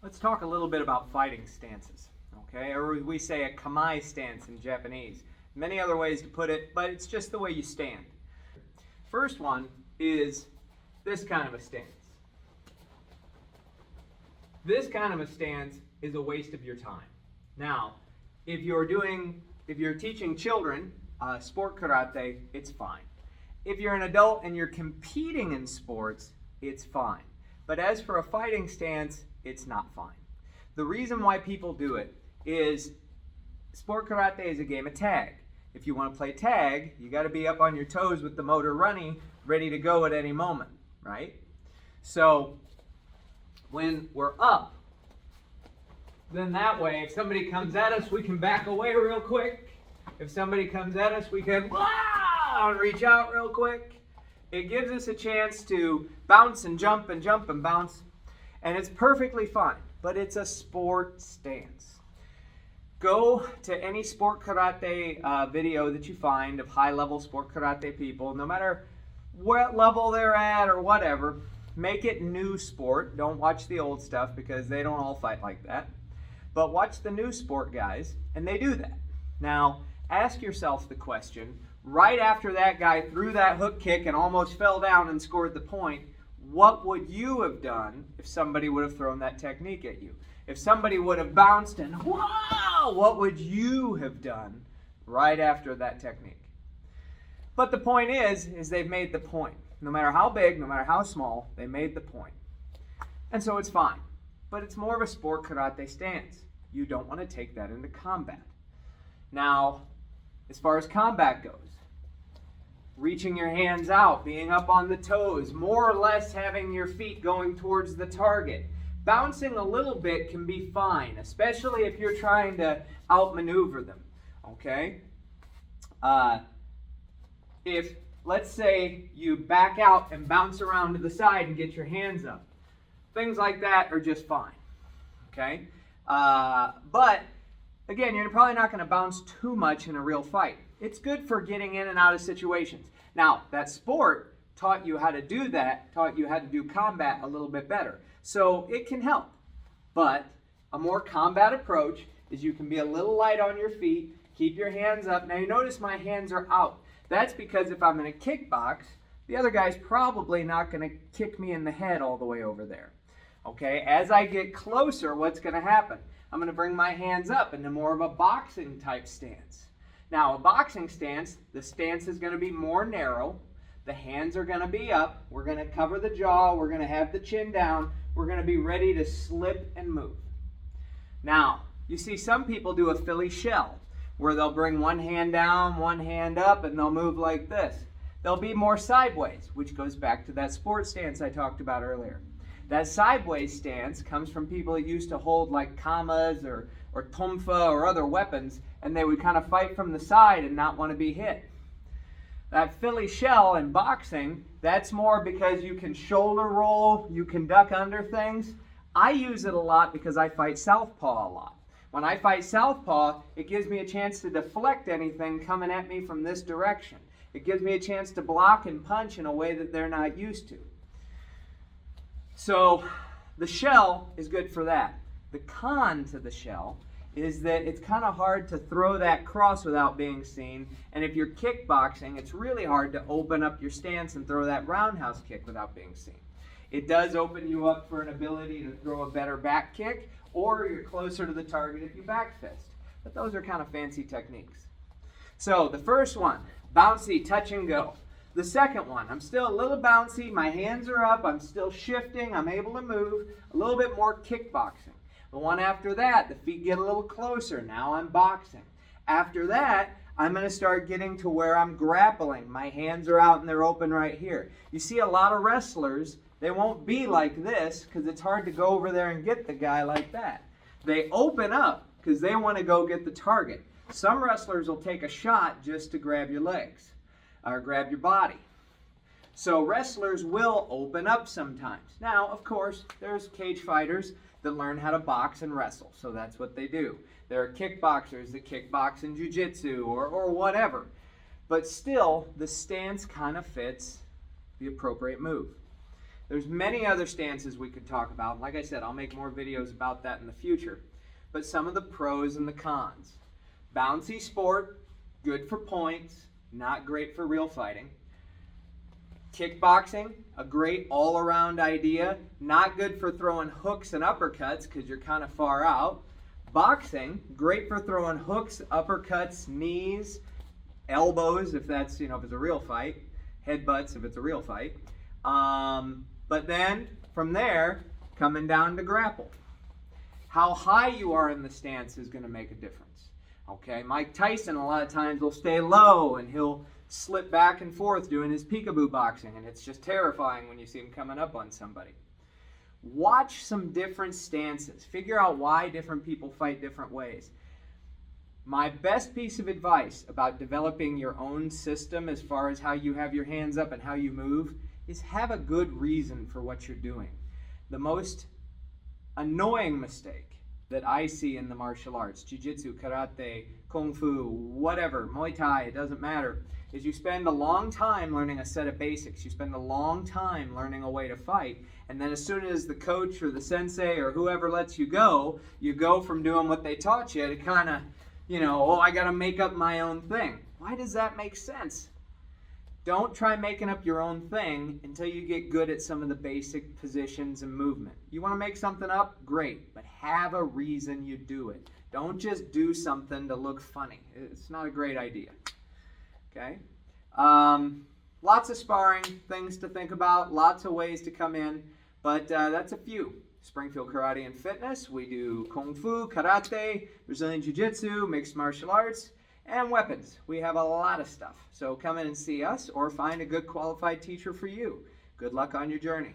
Let's talk a little bit about fighting stances, okay? Or we say a kamae stance in Japanese. Many other ways to put it, but it's just the way you stand. First one is this kind of a stance. This kind of a stance is a waste of your time. Now, if you're teaching children sport karate, it's fine. If you're an adult and you're competing in sports, it's fine. But as for a fighting stance, it's not fine. The reason why people do it is sport karate is a game of tag. If you want to play tag, you got to be up on your toes with the motor running, ready to go at any moment, right? So when we're up, then that way, if somebody comes at us, we can back away real quick. If somebody comes at us, we can reach out real quick. It gives us a chance to bounce and jump and jump and bounce. And it's perfectly fine, but it's a sport stance. Go to any sport karate video that you find of high-level sport karate people, no matter what level they're at or whatever. Make it new sport. Don't watch the old stuff because they don't all fight like that. But watch the new sport guys, and they do that. Now, ask yourself the question, right after that guy threw that hook kick and almost fell down and scored the point, what would you have done if somebody would have thrown that technique at you? If somebody would have bounced and wow, what would you have done right after that technique? But the point is they've made the point. No matter how big, no matter how small, they made the point. And so it's fine. But it's more of a sport karate stance. You don't want to take that into combat. Now, as far as combat goes, reaching your hands out, being up on the toes, more or less having your feet going towards the target. Bouncing a little bit can be fine, especially if you're trying to outmaneuver them, okay? If, let's say, you back out and bounce around to the side and get your hands up, things like that are just fine, okay? But, again, you're probably not going to bounce too much in a real fight. It's good for getting in and out of situations. Now, that sport taught you how to do that, taught you how to do combat a little bit better. So it can help. But a more combat approach is you can be a little light on your feet, keep your hands up. Now you notice my hands are out. That's because if I'm in a kickbox, the other guy's probably not going to kick me in the head all the way over there. Okay, as I get closer, what's going to happen? I'm going to bring my hands up into more of a boxing type stance. Now, a boxing stance, the stance is going to be more narrow. The hands are going to be up. We're going to cover the jaw. We're going to have the chin down. We're going to be ready to slip and move. Now, you see some people do a Philly shell, where they'll bring one hand down, one hand up, and they'll move like this. They'll be more sideways, which goes back to that sport stance I talked about earlier. That sideways stance comes from people that used to hold like kamas or tonfa or other weapons, and they would kind of fight from the side and not want to be hit. That Philly shell in boxing, that's more because you can shoulder roll, you can duck under things. I use it a lot because I fight southpaw a lot. When I fight southpaw, it gives me a chance to deflect anything coming at me from this direction. It gives me a chance to block and punch in a way that they're not used to. So the shell is good for that. The con to the shell is that it's kind of hard to throw that cross without being seen. And if you're kickboxing, it's really hard to open up your stance and throw that roundhouse kick without being seen. It does open you up for an ability to throw a better back kick, or you're closer to the target if you back fist. But those are kind of fancy techniques. So the first one, bouncy, touch and go. The second one, I'm still a little bouncy, my hands are up, I'm still shifting, I'm able to move, a little bit more kickboxing. The one after that, the feet get a little closer, now I'm boxing. After that, I'm going to start getting to where I'm grappling. My hands are out and they're open right here. You see a lot of wrestlers, they won't be like this because it's hard to go over there and get the guy like that. They open up because they want to go get the target. Some wrestlers will take a shot just to grab your legs or grab your body. So wrestlers will open up sometimes. Now, of course, there's cage fighters that learn how to box and wrestle, so that's what they do. There are kickboxers that kickbox in jiu-jitsu or whatever. But still, the stance kind of fits the appropriate move. There's many other stances we could talk about. Like I said, I'll make more videos about that in the future. But some of the pros and the cons. Bouncy sport, good for points, not great for real fighting. Kickboxing, a great all-around idea, not good for throwing hooks and uppercuts because you're kind of far out. Boxing, great for throwing hooks, uppercuts, knees, elbows if that's, if it's a real fight, headbutts if it's a real fight. But then from there, coming down to grapple. How high you are in the stance is going to make a difference. Okay, Mike Tyson a lot of times will stay low and he'll slip back and forth doing his peekaboo boxing, and it's just terrifying when you see him coming up on somebody. Watch some different stances. Figure out why different people fight different ways. My best piece of advice about developing your own system as far as how you have your hands up and how you move is have a good reason for what you're doing. The most annoying mistake that I see in the martial arts, jiu-jitsu, karate, kung fu, whatever, Muay Thai, it doesn't matter, is you spend a long time learning a set of basics. You spend a long time learning a way to fight, and then as soon as the coach or the sensei or whoever lets you go from doing what they taught you to kind of, I got to make up my own thing. Why does that make sense? Don't try making up your own thing until you get good at some of the basic positions and movement. You want to make something up? Great, but have a reason you do it. Don't just do something to look funny. It's not a great idea. Okay? Lots of sparring, things to think about, lots of ways to come in, but that's a few. Springfield Karate and Fitness, we do Kung Fu, Karate, Brazilian Jiu-Jitsu, mixed martial arts, and weapons. We have a lot of stuff. So come in and see us or find a good qualified teacher for you. Good luck on your journey.